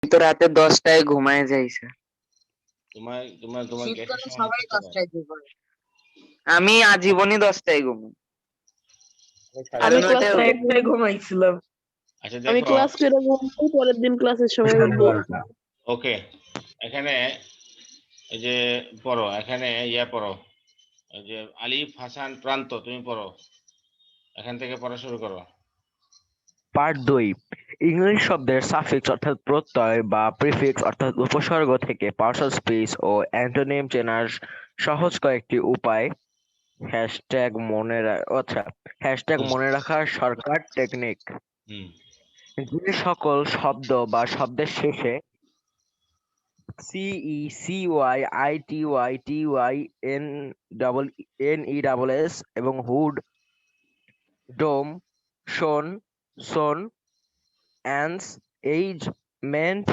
তো রাতে 10টায় ঘুমায় যাই স্যার। তোমার তোমার তোমার গ্যাসের শীতকালে সমস্যা সবাই কতটা হয়? 10টায় ঘুমায়। আমি আজীবনই 10টায় ঘুমাই। আমি কারণ ক্লাস ওইটা 1টায় ঘুমাইছিলাম। আচ্ছা আমি দেখো, ক্লাস করে ঘুমাই, পরের দিন ক্লাসের সময় উঠবো। ওকে, এখানে এই যে পড়ো, এখানে ইয়া পড়ো, এই যে আলিফ হাসান প্রান্ত, তুমি পড়ো, এখান থেকে পড়া শুরু করো। পার্ট 2, ইংলিশ শব্দের সাফিক্স অর্থাৎ প্রত্যয় বা প্রিফিক্স অর্থাৎ উপসর্গ থেকে পার্সন স্পিচ ও অ্যান্টোনিম চেনার সহজ কয়েকটি উপায়। হ্যাশট্যাগ মনে রাখার শর্টকাট টেকনিক। হুম যে সকল শব্দ বা শব্দের শেষে CECYITYTYNESS এবং হুড, ডোম, শোন, সোন, অ্যান্স, এইজ, মেন্ট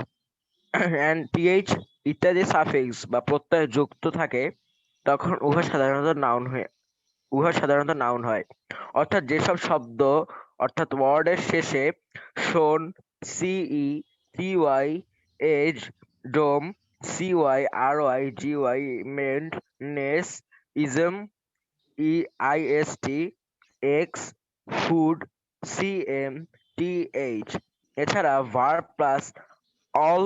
অ্যান্ড টিএইচ ইত্যাদি সাফিক্স বা প্রত্যয় যুক্ত থাকে তখন উহা সাধারণত নাউন হয়। অর্থাৎ যেসব শব্দ অর্থাৎ ওয়ার্ডের শেষে শোন, C E, T Y, age, dom, C Y, R Y, G Y, ment, ness, ism, E I S T, X, ফুড, সিএম, টিএইচ, এছাড়া verb plus al,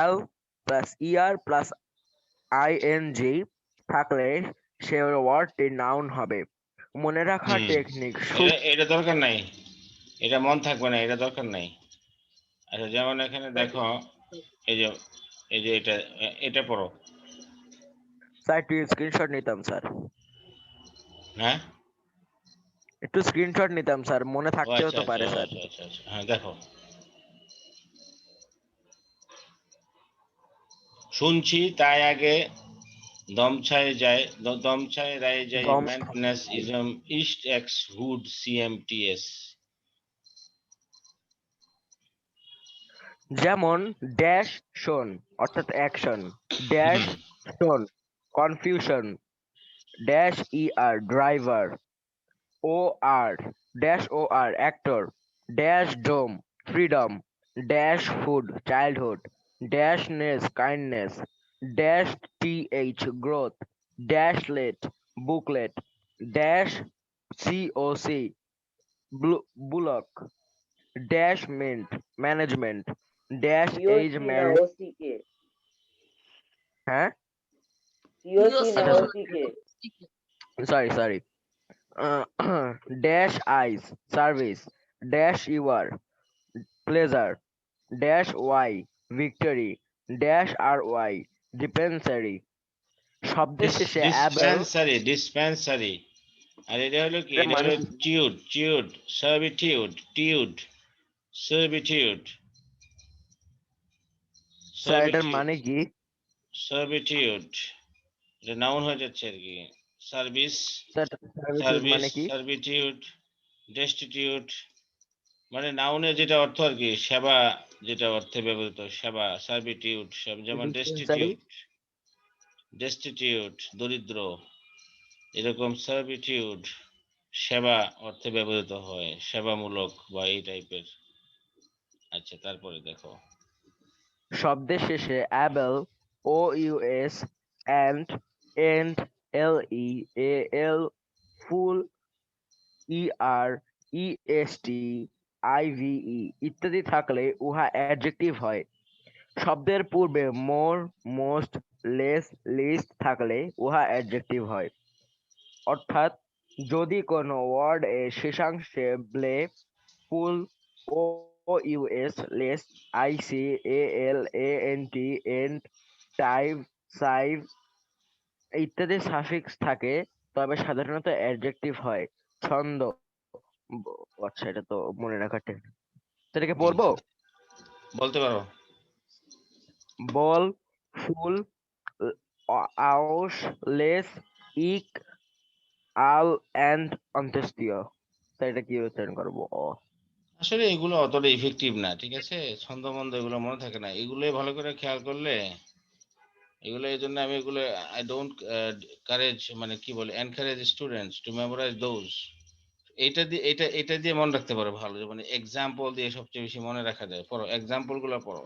L plus E R plus I N G থাকলে সে ওয়ার্ডটি নাউন হবে। মনে রাখার টেকনিক এটা দরকার নাই, এটা মন থাকবে না, এটা দরকার নাই। আচ্ছা যেমন এখানে দেখো, এই যে এটা এটা পড়ো। স্যার একটু স্ক্রিনশট নিতাম স্যার, হ্যাঁ, একটু স্ক্রিনশট নিতাম স্যার, মনে ও থাকতেও আচ্ছা তো আচ্ছা পারে ও স্যার। আচ্ছা আচ্ছা আচ্ছা, হ্যাঁ দেখো, শুনছি তাই আগে দমছায় যায়, দমছায় রায় যায়, দম মেন্টেন্যান্স ইজম, ইস্ট এক্স হুড সিএমটিএস। যেমন ড্যাশ শোন অর্থাৎ অ্যাকশন, ড্যাশ শোন confusion, dash E R driver, O R dash O R actor, dash dom freedom, dash ফুড childhood, dash ness kindness, dash T H growth, dash let booklet, dash C O C bullock, dash ment management, dash age C O C না O C K, হ্যাঁ C O C না আচ্ছা O C K. Sorry dash ice service, dash U R pleasure, dash Y victory, dash আর Y ডিপেন্সারি। শব্দের শেষে Abel dispensary, dispensary. আর এটা হলো কি, এটা মানে হলো কি? টিউড, টিউড, সার্ভিটিউড, টিউড, সার্ভিটিউড, স্যার এটার সার্ভিটিউড, মানে কি? সার্ভিটিউড, এটা নাউন হয়ে যাচ্ছে আর কি। সার্ভিস, স্যার সার্ভিটিউড সার্ভিস, মানে কি? সার্ভিটিউড, ডেস্টিটিউড, মানে নাউনে যেটা অর্থ আর কি, সেবা, যেটা অর্থে ব্যবহৃত সেবা, সার্ভিটিউড। যেমন ডিসপেন্সারি ডেস্টিটিউড, ডেস্টিটিউড দরিদ্র, এরকম সার্ভিটিউড সেবা অর্থে ব্যবহৃত হয়, সেবামূলক বা এই টাইপের। আচ্ছা তারপরে দেখো, শব্দের শেষে অ্যাবেল ও ইউএস অ্যান্ড এন্ড L E A L ful E R E S T I V E ইত্যাদি থাকলে উহা অ্যাডজেক্টিভ হয়। শব্দের পূর্বে মোর মোস্ট লেস লিস্ট থাকলে উহা অ্যাডজেক্টিভ হয়। অর্থাৎ যদি কোনো ওয়ার্ড এর শেষাংশে ব্লে, ful, O U S, less, I C, A L, A N T, এন্ড, টাইভ, সাইভ ইত্যাদি সাফিক্স থাকে তবে সাধারণত অ্যাডজেক্টিভ হয়। ছন্দ আচ্ছা এটা তো মনে রাখার টেকনিক, সেটাকে পড়বো। বলতে পারো। বল, ফুল, আউশ, লেস, ইক, আল অ্যান্ড অন্ত্যেষ্টিয়। তো এটা কি উচ্চারণ করবো? আসলে এগুলো অতটা ইফেক্টিভ না, ঠিক আছে, ছন্দমন্দ এগুলো মনে থাকে না, এগুলোই ভালো করে খেয়াল করলে এগুলো। এই জন্য আমি এগুলো আই ডোন্ট কারেজ, মানে কি বলে, encourage students to memorize those. এটা দিয়ে মনে রাখতে পারো ভালো, মানে এক্সাম্পল দিয়ে সবচেয়ে বেশি মনে রাখা যায়। পড়ো, এক্সাম্পল গুলো পড়ো।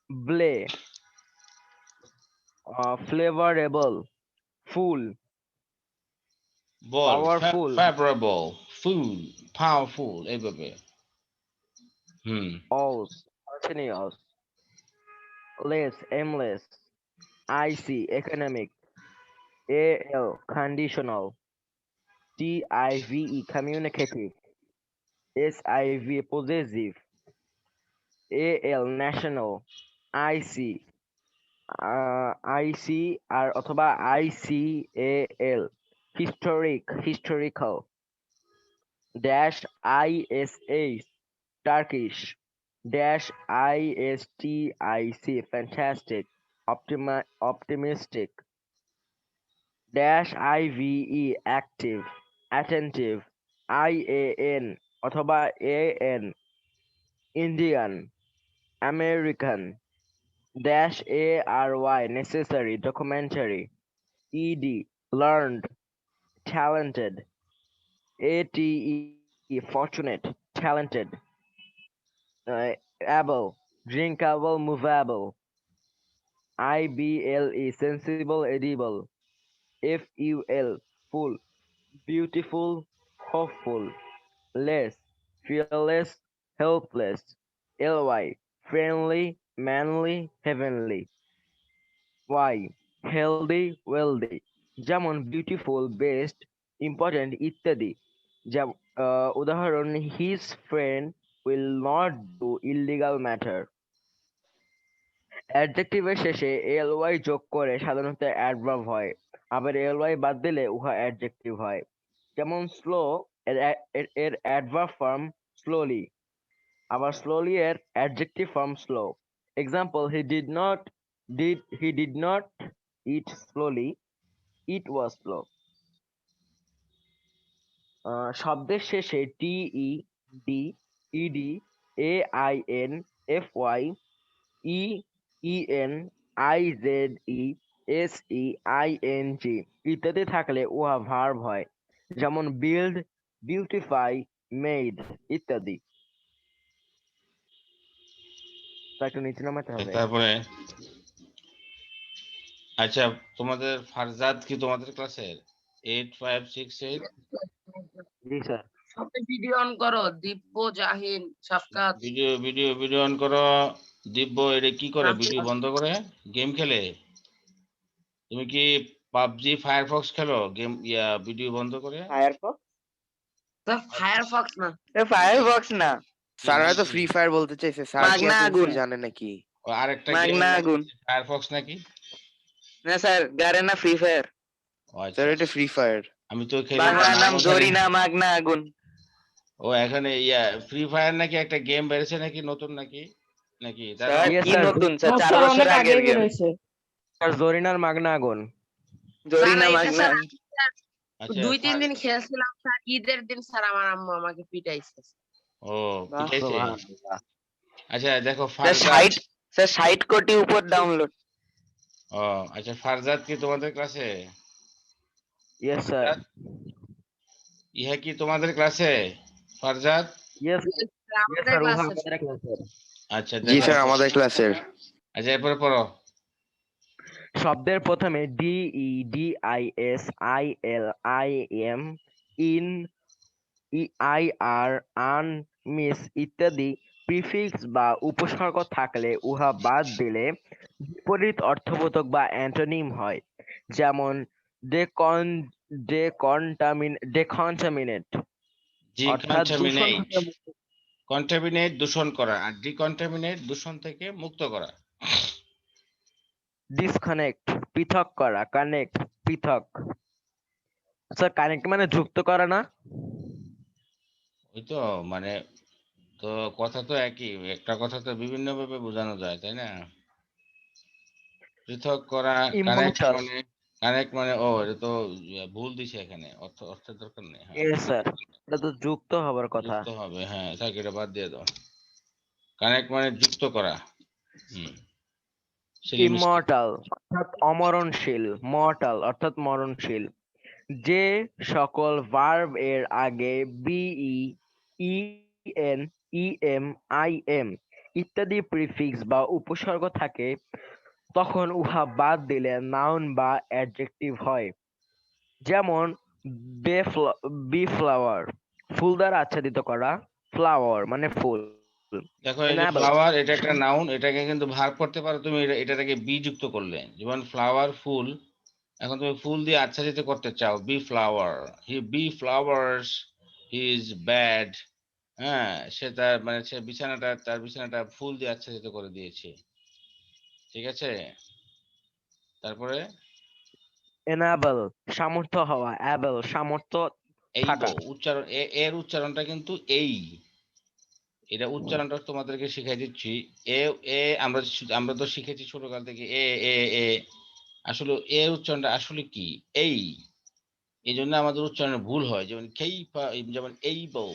ব্লে, ফ্লেভারেবল, ফুল, বল, পাওয়ারফুল, favorable, full, powerful, এইভাবে। অলস, কন্টিনিউয়াস, লেস, এমলেস, আইসি, economic, AL, conditional, TIVE, communicative, SIV, possessive, AL, national, IC, IC আর অথবা ICAL, historic, historical, dash ISH, Turkish, dash ISTIC, fantastic, optimistic, dash IVE, active, attentive, IAN অথবা AN, Indian, American, dash ARY, necessary, documentary, ED, learned, talented, ATE, fortunate, talented, able, drinkable, movable, IBLE, sensible, edible, FUL, full, beautiful, hopeful, less, fearless, helpless, LY, friendly, manly, heavenly, Y, healthy, wealthy, যেমন beautiful, best, important ইত্যাদি। উদাহরণ, his friend will not do illegal matter. অ্যাডজেক্টিভের শেষে L Y যোগ করে সাধারণত adverb হয়, আবার এলওয়াই বাদ দিলে উহা অ্যাডজেক্টিভ হয়। যেমন স্লো এর অ্যাডভার্ব ফর্ম স্লোলি, আবার স্লোলি এর adjective form slow. Example, he did not eat slowly, it was slow. শব্দের শেষে T E, D, E D, AIN, FY, EN, IZE, SE, ING ইত্যাদি থাকলে উহা ভার্ব হয়। যেমন বিল্ড, বিউটিফাই, মেড ইত্যাদি। তা একটু নিচে নামাতে হবে। তারপরে আচ্ছা, তোমাদের ফারজাদ কি তোমাদের ক্লাসের? 8, 5, 6, 8? জি স্যার। সবাই ভিডিও অন করো, দিব্য, জাহিন, সাফকাত। ভিডিও অন করো। দিব্য এটা কি করে? ভিডিও বন্ধ করে গেম খেলে? তুমি কি পাবজি, ফায়ারফক্স খেলো গেম ভিডিও বন্ধ করে? ফায়ারফক্স ফায়ারফক্স না, ফায়ারবক্স না, স্যার হয়তো ফ্রি ফায়ার বলতে চাইছে, স্যার কি মাগনা এত কিছু আগুন। জানে নাকি? ও আরেকটা মাগনা গেম আগুন। ফায়ারফক্স নাকি? না স্যার, গারেনা ফ্রি ফায়ার, ও আচ্ছা, স্যার এটা ফ্রি ফায়ার। আমি তো খেলি বাংলা না, নাম নামও জানি জরিনা না। মাগনা আগুন। ও এখানে ফ্রি ফায়ার নাকি একটা গেম বেরিয়েছে নাকি, নতুন নাকি? নাকি স্যার Yes, কি sir. নতুন স্যার, 4 স্যার বছর অনেক আগের আগেই গেম। বেরোইছে। স্যার জরিনার মাগনা আগুন। জরিনা স্যার, এটা মাগনা। স্যার আচ্ছা 2-3 দিন খেলছিলাম স্যার, ঈদের দিন স্যার আমার আম্মু আমাকে পিটাইছে। ও বাহ, পিটাইছে? সুবহানাল্লাহ। আচ্ছা দেখো স্যার ফারজাদ। 60 কোটি উপর ডাউনলোড। ও আচ্ছা, ফারজাদ কি তোমাদের ক্লাসে? Yes, sir. ইহা কি তোমাদের ক্লাসে ফারজাদ? Yes, yes, আমাদের sir. উহা ক্লাসে আমাদের ক্লাসের। আচ্ছা জি দেখো। স্যার আমাদের ক্লাসের। আচ্ছা এরপরে পড়ো। শব্দের প্রথমে DE, DIS, IL, IM, in, IR, un, mis ইত্যাদি প্রিফিক্স বা উপসর্গ থাকলে উহা বাদ দিলে বিপরীত অর্থবোধক বা অ্যান্টোনিম হয়। যেমন ডেকন্টামিনেট অর্থাৎ দূষণ ডিকন্টামিনেট, থেকে মুক্ত। কন্টামিনেট দূষণ করা, আর ডিকন্টামিনেট দূষণ থেকে মুক্ত করা। ডিসকানেক্ট পৃথক করা, কানেক্ট পৃথক। স্যার কানেক্ট মানে যুক্ত করা না? ওই তো মানে, তো কথা তো একই, একটা কথা তো বিভিন্ন ভাবে বোঝানো যায়, তাই না? পৃথক করা, কানেক্ট ইমর্টাল। মানে, কানেক্ট মানে ও এটা তো ভুল দিছে এখানে, অর্থের দরকার নেই। হ্যাঁ ইয়েস স্যার, এটা তো যুক্ত হবার কথা। যুক্ত হবে, হ্যাঁ থাক, এটা বাদ দিয়ে দাও। কানেক্ট মানে যুক্ত করা। ইমর্টাল অর্থাৎ অমরণশীল, মর্টাল অর্থাৎ মরণশীল। যে সকল ভার্ব এর আগে বিই, ইএন, ইএম, আইএম ইত্যাদি প্রিফিক্স বা উপসর্গ থাকে তখন উহা বাদ দিলে নাউন বা অ্যাডজেক্টিভ হয়। যেমন বি ফ্লাওয়ার, ফুল দ্বারা আচ্ছাদিত করা, ফ্লাওয়ার মানে ফুল। দেখো এই যে Enable, ফ্লাওয়ার এটা একটা নাউন, এটাকে কিন্তু ভার্ব করতে পারো তুমি, এটাকে বি যুক্ত করলে, যেমন ফ্লাওয়ার ফুল, এখন তুমি ফুল দিয়ে আচ্ছাদিত করতে চাও, beflower, beflowers, he is bad, হ্যাঁ, সে তার মানে সে তার বিছানাটা ফুল দিয়ে আচ্ছাদিত করে দিয়েছে, ঠিক আছে। তারপরে enable সামর্থ্য হওয়া, অ্যাবল সামর্থ্য এই থাকা। উচ্চারণ, এর উচ্চারণটা কিন্তু এই, এটা উচ্চারণটা তোমাদেরকে শিখাই দিচ্ছি। এ এ আমরা আমরা তো শিখেছি ছোটকাল থেকে এ এ এ, আসলে এর উচ্চারণটা আসলে কি এই জন্য আমাদের উচ্চারণে ভুল হয়, যেমন যেমন এই বউ,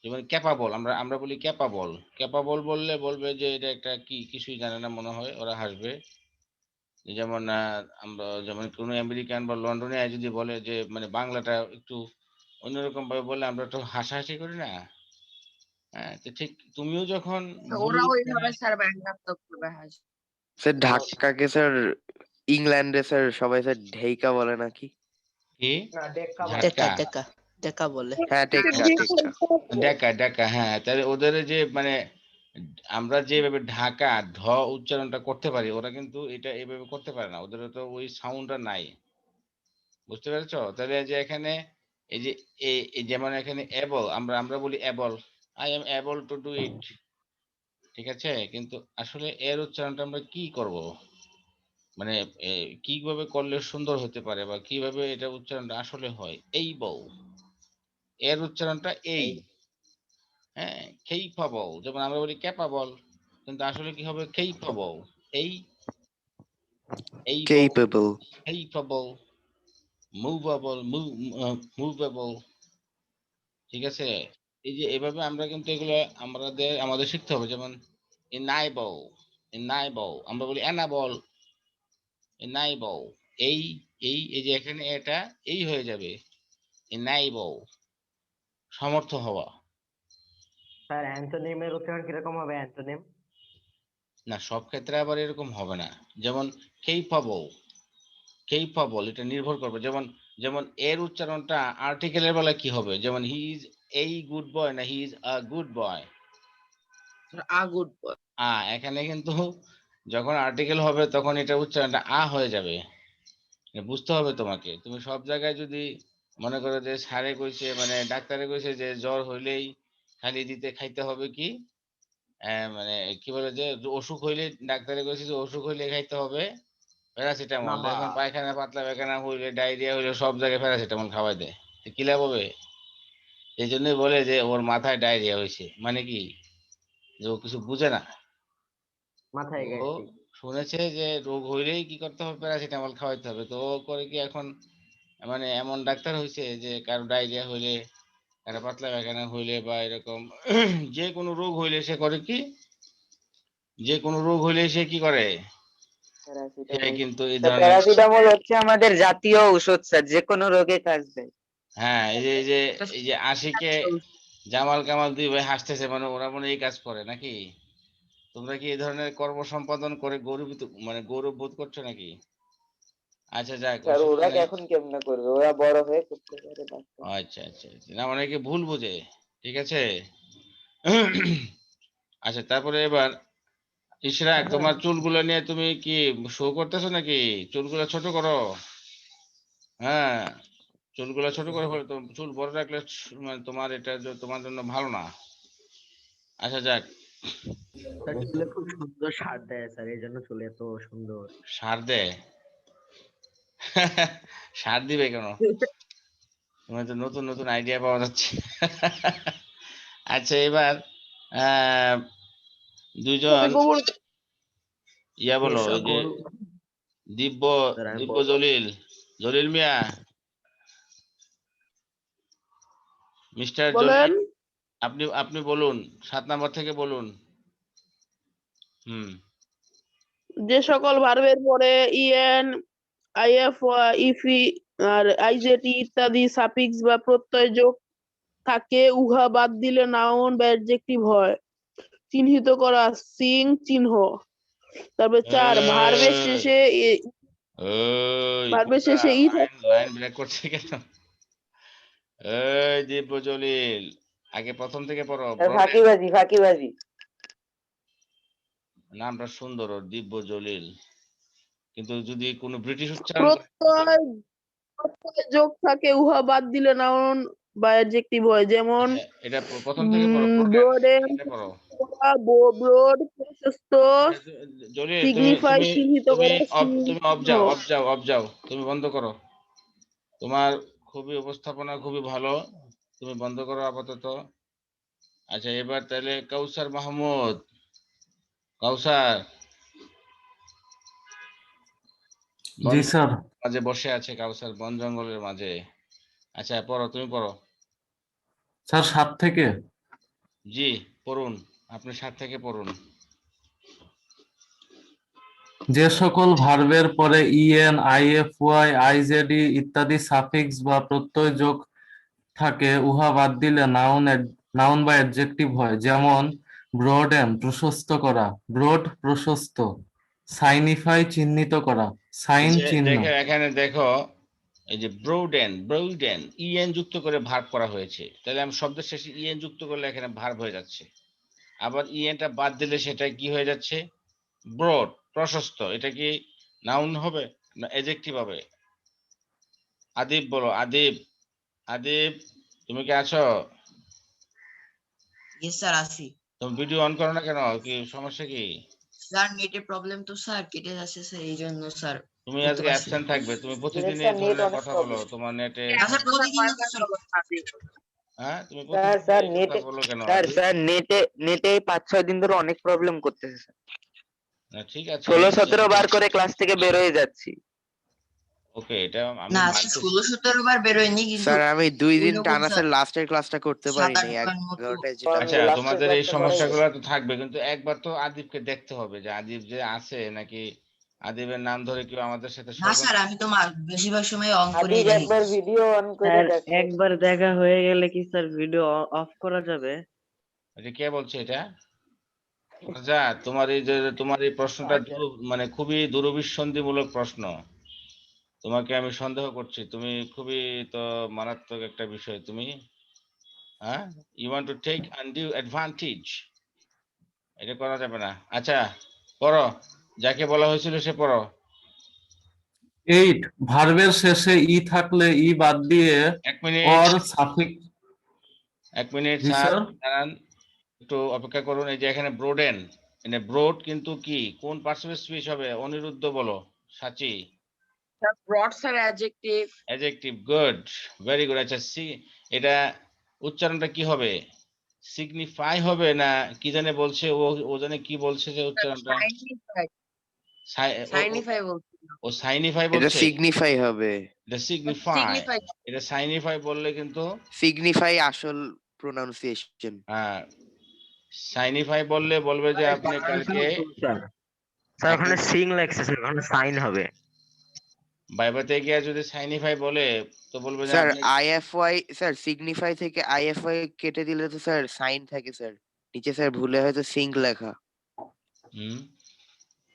যেমন ক্যাপাবল, আমরা বলি ক্যাপাবল, ক্যাপাবল বললে বলবে যে এটা একটা কি, কিছুই জানে না মনে হয়, ওরা হাসবে। যেমন আমরা যেমন কোনো আমেরিকান বা লন্ডনে যদি বলে যে মানে বাংলাটা একটু অন্যরকম ভাবে বললে আমরা একটু হাসাহাসি করি না, হ্যাঁ, তো ঠিক তুমিও যখন ভুল ওরা ওইভাবে স্যার ব্যঙ্গাত্মক ভাবে হাসে। স্যার ঢাকাকে স্যার ইংল্যান্ডে স্যার সবাই স্যার ঢেইকা বলে নাকি? কি ডেক্কা বলে। ঝাটকা, দেখা বলে। হ্যাঁ টেক্কা টেক্কা। ডাকা ডাকা, হ্যাঁ, তাহলে ওদের যে মানে আমরা যেভাবে ঢাকা ঢ উচ্চারণটা করতে পারি, ওরা কিন্তু এটা এইভাবে করতে পারে না, ওদের তো ওই সাউন্ডটা নাই, বুঝতে পেরেছো? তাহলে যে এখানে এই যে যেমন এখানে এবল, আমরা বলি able, I am able to do it, ঠিক আছে, কিন্তু আসলে এর উচ্চারণটা আমরা কি করব, মানে কিভাবে করলে সুন্দর হতে পারে বা কিভাবে এটা উচ্চারণটা আসলে হয়, এই বউ, এর উচ্চারণটা এই, হ্যাঁ, capable, যেমন আমরা বলি ক্যাপাবল, কিন্তু আসলে কি হবে capable, এই able, capable. capable, movable, movable, ঠিক আছে। এই যে এভাবে আমরা কিন্তু এগুলো আমাদের শিখতে হবে, যেমন enable, enable, আমরা বলি enable, enable, এই এই যে এখানে এটা এই হয়ে যাবে, enable, সমর্থ হওয়া। স্যার অ্যান্টোনিমের উচ্চারণ কিরকম হবে? অ্যান্টোনিম না, সব ক্ষেত্রে আবার এরকম হবে না, যেমন capable, capable এটা নির্ভর করবে, যেমন যেমন এর উচ্চারণটা আর্টিকেলের বেলায় কি হবে, যেমন হি ইজ এই গুড বয় না he is a good boy, আগুড এখানে কিন্তু যখন আর্টিকেল হবে তখন এটা উচ্চারণটা হয়ে যাবে, বুঝতে হবে তোমাকে। তুমি সব জায়গায় যদি মনে করো যে স্যারে কইছে মানে ডাক্তারে কইছে যে জ্বর হইলেই খালি দিতে খাইতে হবে কি, মানে কি বলে যে অসুখ হইলে ডাক্তারে কইছে যে অসুখ হইলে খাইতে হবে প্যারাসিটামল, নাভা। এখন পায়খানা পাতলা পায়খানা হইলে ডায়রিয়া হইলে সব জায়গায় প্যারাসিটামল খাওয়াই দেয়, তো কি লাভ হবে? এই জন্যই বলে যে ওর মাথায় ডায়রিয়া হয়েছে, মানে কি যে ও কিছু বুঝে না, মাথায় ও গেছি। শুনেছে যে রোগ হইলেই কি করতে হবে, প্যারাসিটামল খাওয়াইতে হবে, তো ও করে কি এখন মানে এমন ডাক্তার হয়েছে যে কারো ডায়রিয়া হইলে, কারো পাতলা পায়খানা হইলে বা এরকম যে কোনো রোগ হইলে সে করে কি, যে কোনো রোগ হইলে সে কি করে, সে কিন্তু এই ধরনের, প্যারাসিটামল হচ্ছে আমাদের জাতীয় ঔষধ স্যার, যে কোনো রোগে কাজ দেয়। হ্যাঁ, এই যে আশিকে জামাল কামাল দুই ভাই হাসতেছে, মানে ওরা মনে হয় এই কাজ করে নাকি? তোমরা কি এই ধরনের কর্ম সম্পাদন করে গৌরবিত মানে গৌরব বোধ করছো নাকি? আচ্ছা, যাক, স্যার অসুবিধা ওরা নেই। এখন কেমনে করবে, ওরা বড় হয়ে করতে পারে বাচ্চা। আচ্ছা আচ্ছা আচ্ছা, না অনেকে ভুল বোঝে, ঠিক আছে। আচ্ছা, তারপরে এবার ইশরাক, তোমার চুলগুলো নিয়ে তুমি কি শো করতেছো নাকি? চুলগুলো ছোট করো, হ্যাঁ, চুলগুলো ছোট করে ফেলো, তো চুল বড় রাখলে মানে তোমার এটা তোমার জন্য ভালো না। আচ্ছা, যাক, তার চুলে খুব সুন্দর সার দেয় স্যার, এই জন্য চুলে এত সুন্দর। সার দেয়? সার দিবে কেন? তোমার তো নতুন নতুন আইডিয়া পাওয়া যাচ্ছে। আচ্ছা, এবার দুইজন ইয়া বলো, ওই যে সকল দিব্য স্যার আমি দিব্য বলবো। জলিল, জলিল মিয়া, মিস্টার বলেন। জলিল, আপনি আপনি বলুন, 7 নাম্বার থেকে বলুন। হুম, যে সকল ভার্বের পরে ইএন, আইএফ, ইফি আর আইজেটি ইত্যাদি সাফিক্স বা প্রত্যয় যোগ থাকে উহা বাদ দিলে নাউন বা অ্যাডজেক্টিভ হয়। চিহ্নিত করা সিং চিহ্ন। তারপর 4 ভার্বের এই, শেষে ওই ভার্বের কোনটা শেষে ই লাইন থাকলে লাইন ব্রেক করছে কেন? এই দিব্য জলিল, আগে প্রথম থেকে পড়ো। স্যার ফাঁকিবাজি ফাঁকিবাজি। নামটা সুন্দর ওর, দিব্য জলিল, কিন্তু যদি কোনো ব্রিটিশ উচ্চারণ করে প্রত্যয় প্রত্যয় যোগ থাকে উহা বাদ দিলে নাউন বা অ্যাডজেক্টিভ হয়, যেমন হ্যাঁ, এটা প্রথম থেকে পড়ো, ব্রোডেন এটা পড়ো। ব্রোড প্রশস্ত আচ্ছা, জলিল তুমি সিগনিফাই তুমি চিহ্নিত তুমি করা তুমি অফ যাও, তুমি বন্ধ করো। তোমার খুবই উপস্থাপনা খুবই ভালো, তুমি বন্ধ করো আপাতত। আচ্ছা, এবার তাহলে কাউসার মাহমুদ, কাউসার জি বন স্যার। মাঝে বসে আছে, কাউসার বন জঙ্গলের মাঝে। আচ্ছা পড়ো, তুমি পড়ো। স্যার 7 থেকে। জি পড়ুন, আপনি 7 থেকে পড়ুন। যে সকল ভার্বের পরে ইএন, আইএফওয়াই, আইজেডি ইত্যাদি সাফিক্স বা প্রত্যয় যোগ থাকে উহা বাদ দিলে নাউন বা অ্যাডজেক্টিভ হয়, যেমন ব্রডেন প্রশস্ত করা, ব্রড প্রশস্ত, সাইনিফাই চিহ্নিত করা, সাইন চিহ্ন। দেখো এখানে দেখো, এই যে ব্রোডেন ইএন যুক্ত করে ভার্ব করা হয়েছে, তাহলে আমি শব্দের শেষে ইএন যুক্ত করলে এখানে ভার্ব হয়ে যাচ্ছে। আবার ইএনটা বাদ দিলে সেটা কি হয়ে যাচ্ছে? ব্রড প্রশস্ত। এটা কি নাউন হবে না অ্যাডজেক্টিভ হবে? আদিব বলো, আদিব তুমি কি আছো? ইয়েস স্যার আসি। তুমি ভিডিও অন করো না কেন, কি সমস্যা কি? স্যার নেটের প্রবলেম তো স্যার, কেটে যাচ্ছে স্যার, এই জন্য স্যার তুমি করতে আজকে পারছি না। অ্যাবসেন্ট থাকবে, তুমি প্রতিদিন স্যার এই নেট ধরনের অনেক কথা বলো, প্রবলেম। তোমার নেটে আচ্ছা প্রতিদিন না তো স্যার। হ্যাঁ তুমি স্যার প্রতিদিন স্যার এই কথা নেটে বলো কেন স্যার আদিব? স্যার নেটে নেটে 5-6 দিন ধরে অনেক প্রবলেম করতেছে স্যার। না, ঠিক আছে 16-17 বার করে ক্লাস থেকে বের হয়ে যাচ্ছি। ওকে, এটা আমি না মানতেছি। 16-17 বার বেরোয়নি, কিন্তু স্যার আমি 2 দিন ওইরকম টানা স্যার স্যার লাস্টের ক্লাসটা করতে 7-8 পারিনি, বার মতো। 11টায় যেটা আচ্ছা, লাস্টের তোমাদের এই ক্লাসটা করাই সমস্যাগুলো গেছে। তো থাকবে, কিন্তু একবার তো আদিবকে দেখতে হবে যে আদিব যে আছে নাকি আদিবের নাম ধরে কেউ আমাদের সাথে না ষড়যন্ত্র। স্যার আমি তো বেশিরভাগ সময় অন করেই আদিব রাখি। একবার ভিডিও অন করে স্যার দেখো। একবার দেখা হয়ে গেলে কি স্যার ভিডিও অফ করা যাবে? এটা কে বলছে এটা? যা, তোমার এই যে তোমার এই প্রশ্নটা মানে খুবই দুরভিসন্ধিমূলক প্রশ্ন। তোমাকে আমি সন্দেহ করছি, তুমি খুবই তো মারাত্মক একটা বিষয় তুমি, হ্যাঁ, you want to take undue advantage, এটা করা যাবে না। আচ্ছা পড়ো, যাকে বলা হয়েছিল সে পড়ো। 8 ভার্বের শেষে ই থাকলে ই বাদ দিয়ে এক মিনিট, অর সাফিক্স। এক মিনিট জি স্যার, স্যার। দাঁড়ান, একটু অপেক্ষা করুন। এই যে এখানে ব্রোডেন, মানে ব্রোড কিন্তু কি কোন পার্সিভ স্পিচ হবে? অনিরুদ্ধ বলো, Sachi. Sir broad sir adjective. Adjective, good, very good. আচ্ছা এটা উচ্চারণটা কি হবে? সিগনিফাই হবে না কি জানে বলছে ও, ও জানে কি বলছে যে উচ্চারণটা? সাইনিফাই বলছি। ও সাইনিফাই এটা বলছে, সিগনিফাই হবে। এটা সিগনিফাই। সিগনিফাই। এটা সাইনিফাই বললে কিন্তু, সিগনিফাই আসল প্রোনাউন্সিয়েশন। হ্যাঁ, সাইনিফাই বললে বলবে যে আপনি কালকে স্যার আপনি ওখানে সিং লাগছে স্যার, ওখানে সাইন হবে। বাইবাতে গিয়ে যদি সাইনিফাই বলে তো বলবে যে স্যার আপনি, আইএফওয়াই স্যার সিগনিফাই থেকে আইএফওয়াই কেটে দিলে তো স্যার সাইন থাকে স্যার, নিচে স্যার ভুলে হয়তো সিঙ্ক লেখা। হুম,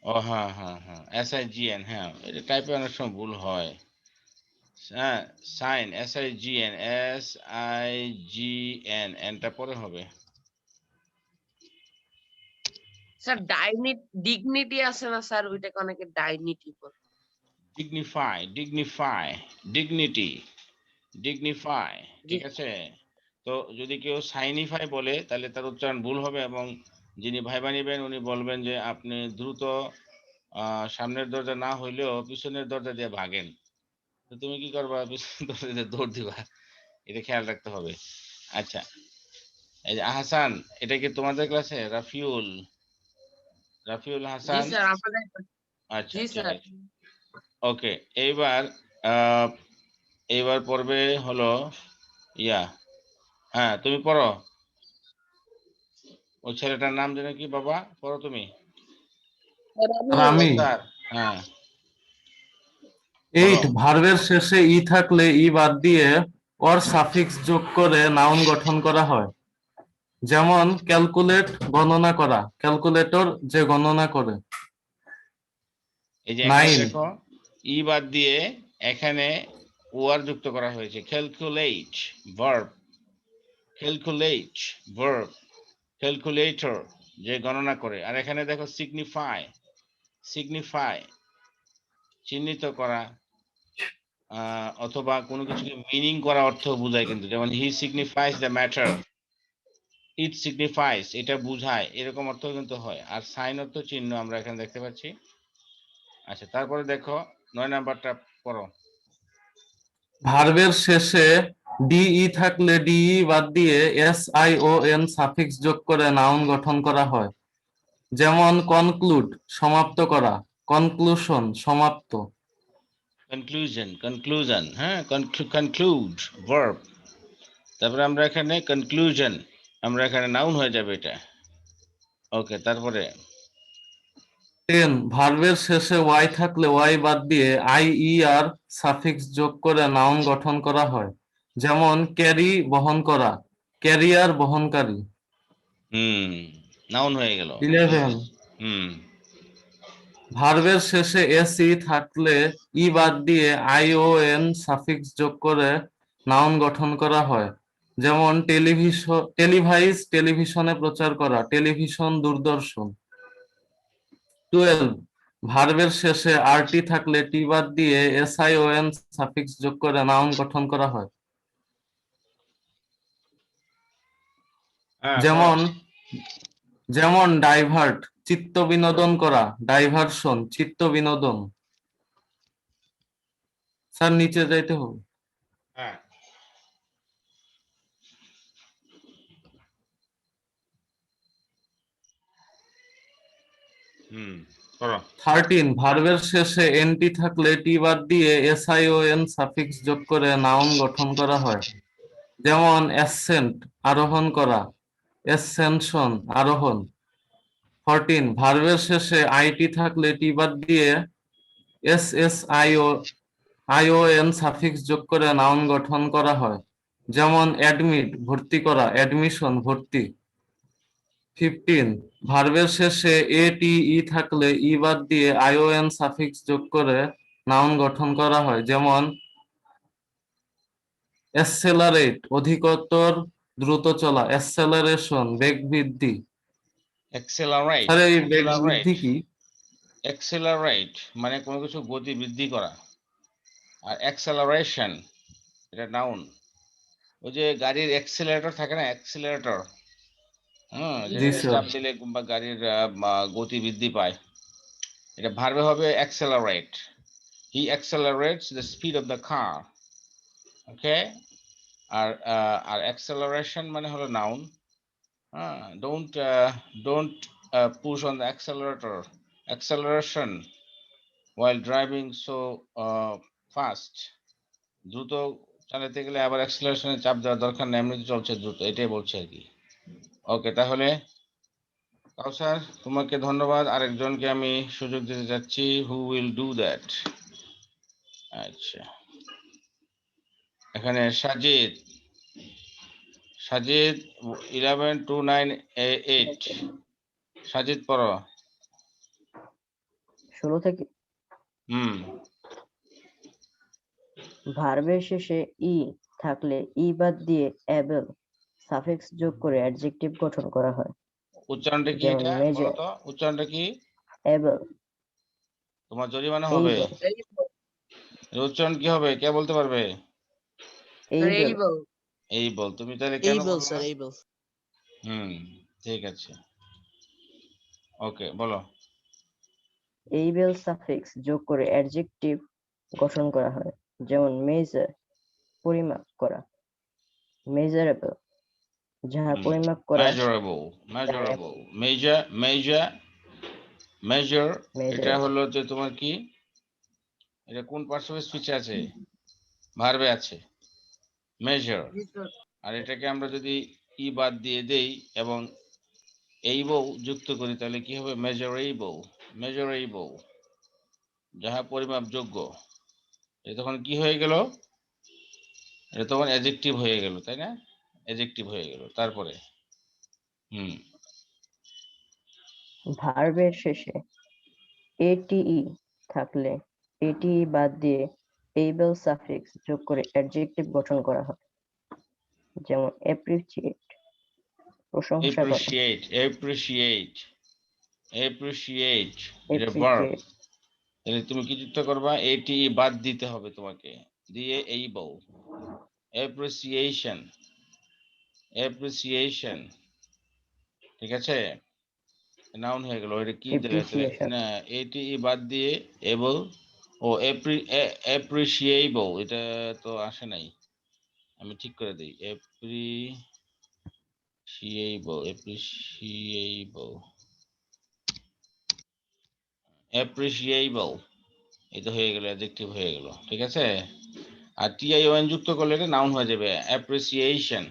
ও হ্যাঁ হ্যাঁ হ্যাঁ, SIGN, হ্যাঁ এটা টাইপে অনেক সময় ভুল হয়। হ্যাঁ, সাইন SIGN, এনটা পরে হবে। স্যার ডিগনিটি আছে না স্যার, ওইটাকে অনেকে ডাইনিটি বলে। ডিগনিফাই, ঠিক আছে। তো যদি কেউ সাইনিফাই বলে তাহলে তার উচ্চারণ ভুল হবে, এবং যিনি ভাইবা নিবেন উনি বলবেন যে আপনি দ্রুত সামনের দরজা না হইলেও পিছনের দরজা দিয়ে ভাগেন। তো তুমি কি করবা? পিছনের দরজা দিয়ে দৌড় দিবা, এটা খেয়াল রাখতে হবে। আচ্ছা, এই যে আহসান, এটা কি তোমাদের ক্লাসে? রাফিউল জি হাসান, স্যার আমাদের। আচ্ছা জি ঠিক স্যার। আছে, ওকে। এইবার এইবার পড়বে হলো ইয়া, হ্যাঁ তুমি পড়ো। ওই ছেলেটার নাম যেন কি বাবা, পড়ো তুমি। আমি স্যার, হ্যাঁ 8 বলো। ভার্বের শেষে ই থাকলে ই বাদ দিয়ে অর সাফিক্স যোগ করে নাউন গঠন করা হয়। যেমন ক্যালকুলেট গণনা করা, ক্যালকুলেটর যে গণনা করে। এই যে এখানে 9 দেখো ই বাদ দিয়ে এখানে ওয়ার যুক্ত করা হয়েছে, calculate verb, calculate verb, calculator যে গণনা করে। আর এখানে দেখো সিগনিফাই, সিগনিফাই চিহ্নিত করা অথবা কোনো কিছুকে মিনিং করা অর্থ বোঝায় কিন্তু, যেমন he signifies the matter, it signifies এটা বুঝায়, এরকম অর্থ কিন্তু হয়। আর সাইন অর্থ চিহ্ন আমরা এখানে দেখতে পাচ্ছি। আচ্ছা, তারপরে দেখো 9 নাম্বারটা পড়ো। ভার্বের শেষে ডিই থাকলে ডিই বাদ দিয়ে S I O N suffix যোগ করে নাউন গঠন করা হয়। যেমন কনক্লুড সমাপ্ত করা, কনক্লুশন সমাপ্ত। কনক্লুশন, কনক্লুশন, হ্যাঁ, কনক্লুড ভার্ব। তারপরে আমরা এখানে কনক্লুশন, আমরা এখানে নাউন হয়ে যাবে এটা। ওকে, তারপরে 10 ভার্বের শেষে ওয়াই থাকলে ওয়াই বাদ দিয়ে আই ই আর সাফিক্স যোগ করে নাউন গঠন করা হয়। যেমন ক্যারি বহন করা, ক্যারিয়ার বহনকারী। নাউন হয়ে গেল। 11 হুম ভার্বের শেষে এসি থাকলে ই বাদ দিয়ে আই ও এন সাফিক্স যোগ করে নাউন গঠন করা হয়। যেমন টেলিভাইজ টেলিভিশনে প্রচার করা, টেলিভিশন দূরদর্শন। 12 ভার্বের শেষে আরটি থাকলে টি বাদ দিয়ে S I O N suffix যোগ করে নাউন গঠন করা হয়। হ্যাঁ, যেমন যেমন ডাইভার্ট চিত্ত বিনোদন করা, ডাইভারশন চিত্ত বিনোদন। স্যার নিচে যাইতে হবে। হ্যাঁ, করো। 13 ভার্বের শেষে এনটি থাকলে টি বাদ দিয়ে S I O N suffix যোগ করে নাউন গঠন করা হয়। যেমন অ্যাসেন্ট আরোহণ করা, অ্যাসেনশন আরোহণ। 14 ভার্বের শেষে আইটি থাকলে টি বাদ দিয়ে S S I O N suffix যোগ করে নাউন গঠন করা হয়। যেমন অ্যাডমিট ভর্তি করা, অ্যাডমিশন ভর্তি। 15 ভার্বের শেষে এ টি ই থাকলে ই বাদ দিয়ে আইওএন সাফিক্স যোগ করে নাউন গঠন করা হয়। যেমন অ্যাসেলারেট অধিকতর দ্রুত চলা, অ্যাসেলারেশন বেগ বৃদ্ধি। অ্যাক্সেলারেট, স্যার এই বেগ অ্যাক্সেলারেট, বৃদ্ধি কি? অ্যাক্সেলারেট মানে কোনো কিছু গতি বৃদ্ধি করা। আর অ্যাক্সেলারেশন এটা নাউন। ওই যে গাড়ির অ্যাক্সেলারেটর থাকে না, অ্যাক্সেলারেটর, জি যেটাতে স্যার। চাপ দিলে বা গাড়ির গতি বৃদ্ধি পায়, এটা ভার্বে হবে accelerate. He accelerates the speed of the car. Okay, আর অ্যাক্সেলারেশন মানে হলো noun. Don't push on the accelerator, acceleration while driving so fast. দ্রুত চালাতে গেলে আবার অ্যাক্সেলারেশনে চাপ দেওয়ার দরকার নেই, এমনিতে চলছে দ্রুত, এটাই বলছে আর কি। ওকে, তাহলে কাউসার তোমাকে ধন্যবাদ। আরেকজনকে আমি সুযোগ দিতে যাচ্ছি, হু উইল ডু দ্যাট। আচ্ছা, এখানে সাজিদ, সাজিদ 112988 সাজিদ পড়ো। 16 থেকে ভার্বের শেষে ই থাকলে ই বাদ দিয়ে অ্যাবল সাফিক্স যোগ করে অ্যাডজেক্টিভ গঠন করা হয়। উচ্চারণটা কি যেমন এটা মেজর, বলো তো, উচ্চারণটা কি? অ্যাবল, তোমার জরিমানা হবে। উচ্চারণ কি হবে কে বলতে পারবে? এইবল, এই বল। তুমি তাহলে কেন বললা? Sir able. ঠিক আছে, ওকে বলো। এইবল সাফিক্স যোগ করে অ্যাডজেক্টিভ গঠন করা হয়। যেমন মেজার পরিমাপ করা, মেজারেবল যাহা পরিমাপ করা, measurable, measurable, measure, measure, measure এটা হলো যে তোমার কি, এটা কোন পার্টস অফ স্পিচে আছে? ভার্বে আছে মেজার। আর এটাকে আমরা যদি ই বাদ দিয়ে দেই এবং এইবল যুক্ত করি তাহলে কি হবে? মেজারেবল, মেজারেবল যাহা পরিমাপযোগ্য। এটা তখন কি হয়ে গেল? এটা তখন অ্যাডজেক্টিভ হয়ে গেল, তাই না? অ্যাডজেক্টিভ হয়ে গেল। তারপরে হুম ভার্বের শেষে এটিই থাকলে এটিই বাদ দিয়ে এবল সাফিক্স যোগ করে অ্যাডজেক্টিভ গঠন করা হয়, যেমন অ্যাপ্রিসিয়েট প্রশংসা করা, appreciate এটা ভার্ব। অ্যাপ্রিসিয়েট তাহলে তুমি কি যুক্ত করবা? এটি বাদ দিতে হবে তোমাকে, দিয়ে able, appreciation, ঠিক আছে, নাউন হয়ে গেল। এটা কি দিলে? অ্যাপ্রিসিয়েশন না, এটি বাদ দিয়ে able ও appreciable, এটা তো আসে নাই, আমি ঠিক করে দিই। appreciable এটা হয়ে গেল, অ্যাডজেক্টিভ হয়ে গেল, ঠিক আছে। আর tion যুক্ত করলে এটা নাউন হয়ে যাবে, অ্যাপ্রিসিয়েশন।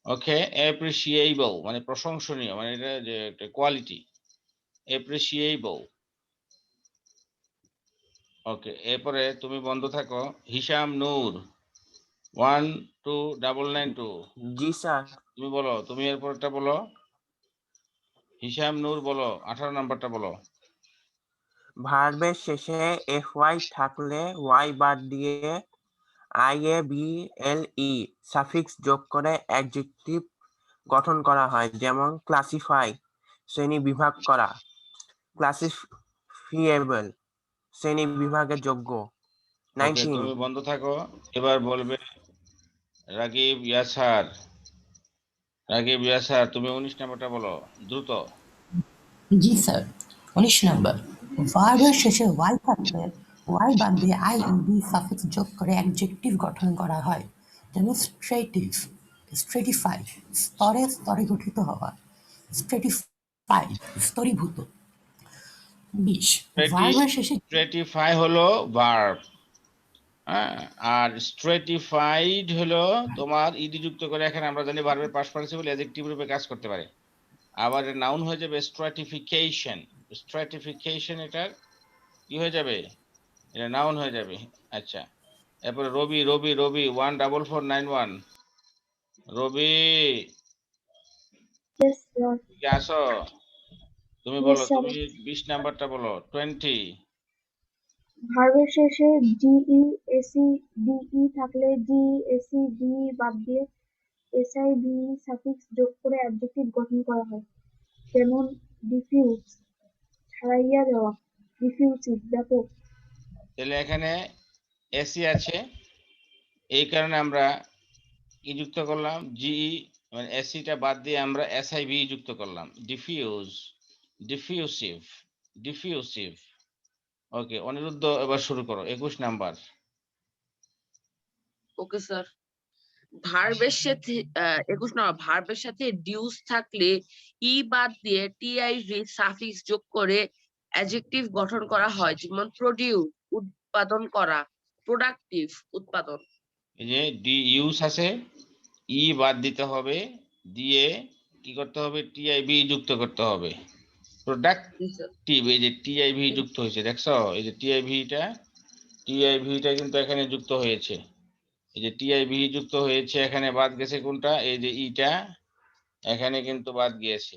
ওকে, অ্যাপ্রিসিয়েবল মানে প্রশংসনীয়, মানে এটা যে একটা কোয়ালিটি, অ্যাপ্রিসিয়েবল। ওকে, এরপরে তুমি বন্ধ থাকো। হিশাম নূর 12992, জি স্যার। তুমি বলো, তুমি এরপরটা বলো। হিশাম নূর বলো, 18 নাম্বারটা বলো। ভার্বের শেষে fy থাকলে y বাদ দিয়ে iable সাফিক্স যোগ করে অ্যাডজেক্টিভ গঠন করা হয়, যেমন ক্লাসিফাই শ্রেণী বিভাগ করা, ক্লাসিফিয়েবল শ্রেণী বিভাগের যোগ্য। ওকে, 19 তুমি বন্ধ থাকো। এবার বলবে রাগিব ইয়াসার। রাগিব ইয়াসার, তুমি 19 নাম্বারটা বলো দ্রুত। জি স্যার, 19 নাম্বার। ভার্বের শেষে ওয়াই থাকলে ওয়াই বাদ দিয়ে আইএনডি সাফিক্স যোগ করে অ্যাডজেক্টিভ গঠন করা হয়, যেমন স্ট্রেটিফাই স্তরে স্তরে গঠিত হওয়া, স্ট্রেটিফাই স্তরীভূত। 20 ভার্বের শেষে স্ট্রেটিফাই হলো ভার্ব, আর স্ট্রেটিফাইড হলো তোমার ইডি যুক্ত করে, এখানে আমরা জানি ভার্বের পাস্ট পার্টিসিপল অ্যাডজেক্টিভ রূপে কাজ করতে পারে। আবার নাউন হয়ে যাবে স্ট্র্যাটিফিকেশন। স্ট্র্যাটিফিকেশন এটার কি হয়ে যাবে? এটা নাউন হয়ে যাবে। আচ্ছা, এরপরে রবি 14491, রবি কি আসো? তুমি বলো, তুমি 20 নাম্বারটা বলো। 20 ভার্বের শেষে জিই এসি ডিই থাকলে জিই এসি ডিই বাদ দিয়ে এসআই ভিই সাফিক্স যোগ করে অ্যাডজেক্টিভ গঠন করা হয়, যেমন ডিফিউজ ছাড়াইয়া দেওয়া, ডিফিউসিভ ব্যাপক। তাহলে এখানে এসি আছে, এই কারণে আমরা কি যুক্ত করলাম? জিই, মানে এসিটা বাদ দিয়ে আমরা এসআইভি যুক্ত করলাম, ডিফিউসিভ। ওকে, অনিরুদ্ধ এবার শুরু করো, 21 নাম্বার। Okay sir. ভার্বের সাথে 21 নম্বর, ভার্বের সাথে ডিউস থাকলে ই বাদ দিয়ে টিআইভি সাফিক্স যোগ করে অ্যাডজেক্টিভ গঠন করা হয়, যেমন প্রোডিউস উৎপাদন করা, প্রোডাক্টিভ উৎপাদন। এই যে ডি ইউস আছে, ই বাদ দিতে হবে, দিয়ে কি করতে হবে? টিআইভি যুক্ত করতে হবে, প্রোডাক্টিভ। এই যে টিআইভি যুক্ত হয়েছে, দেখছো? এই যে টিআইভিটা কিন্তু এখানে যুক্ত হয়েছে। এই যে টিআইভি যুক্ত হয়েছে, এখানে বাদ গেছে কোনটা? এই যে ইটা এখানে কিন্তু বাদ গিয়েছে।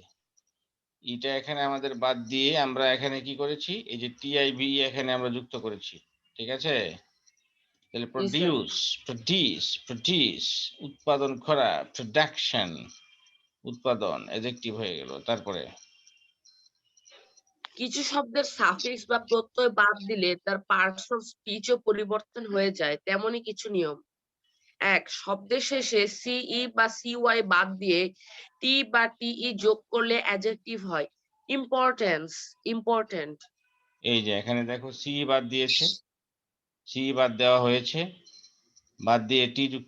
ইটা এখানে আমাদের বাদ দিয়ে আমরা এখানে কি করেছি? এই যে টিআইভি এখানে আমরা যুক্ত করেছি, ঠিক আছে। তাহলে প্রডিউস উৎপাদন করা, প্রোডাকশন উৎপাদন, অ্যাডজেক্টিভ হয়ে গেল। তারপরে কিছু শব্দের সাফিক্স বা প্রত্যয় বাদ দিলে তার পার্টস অফ স্পিচও পরিবর্তন হয়ে যায়, তেমনই কিছু নিয়ম। 1. শব্দের শেষে সিই বা সিওয়াই বাদ দিয়ে টি বা টিই যোগ করলে অ্যাডজেক্টিভ হয়, ইম্পর্টেন্ট। এই যে এখানে দেখো, সি বাদ দিয়েছে, সি বাদ দেওয়া হয়েছে, বাদ দিয়ে টি যুক্ত